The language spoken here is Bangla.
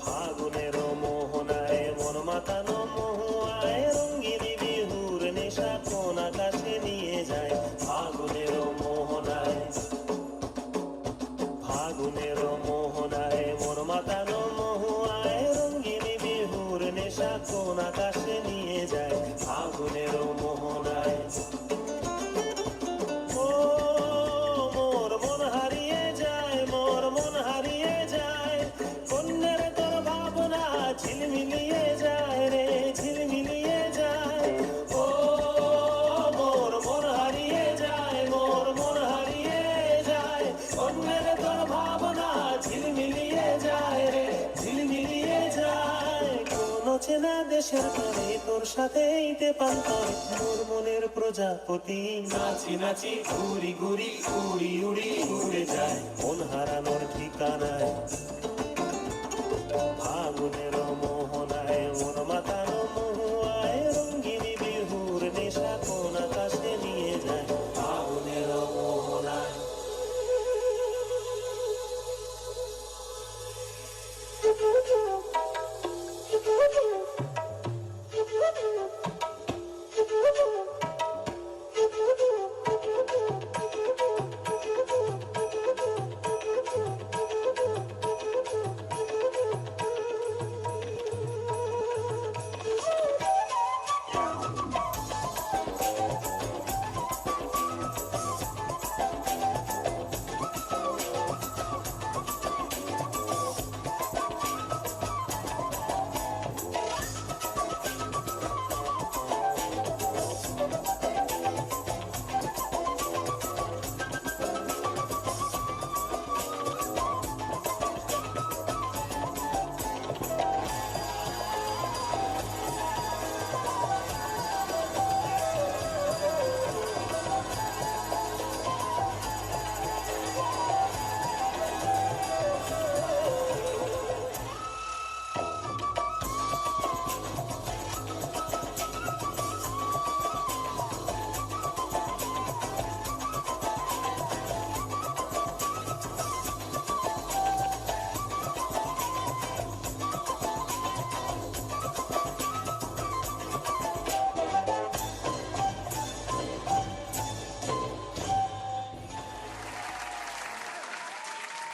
ফাগুনের মোহনায় মন মাতানো মহুয়ায় রঙ্গিনী বিহুর নেশা কোন আকাশে নিয়ে যায়। ফাগুনের মোহনায় মন মাতানো মহুয়ায় রঙ্গিনী বিহুর নেশা কোন আকাশে নিয়ে যায়। ফাগুনের মোহনায় মোর মন হারিয়ে যায় কন্যার তোর ভাবনা ঝিলমিলিয়ে যায় রে, ঝিলমিলিয়ে যায়। ও মোর মন হারিয়ে যায় কন্যার তোর ভাবনা ঝিলমিলিয়ে যায় রে, ঝিলমিলিয়ে যায়। কোন চেনা দেশের তরে তোর সাথে পান্তরে মোর মনের প্রজাপতি নাচি নাচি ঘুরি ঘুরি উড়ি উড়ি উড়ে যায়। মন হারানোর ঠিকানায়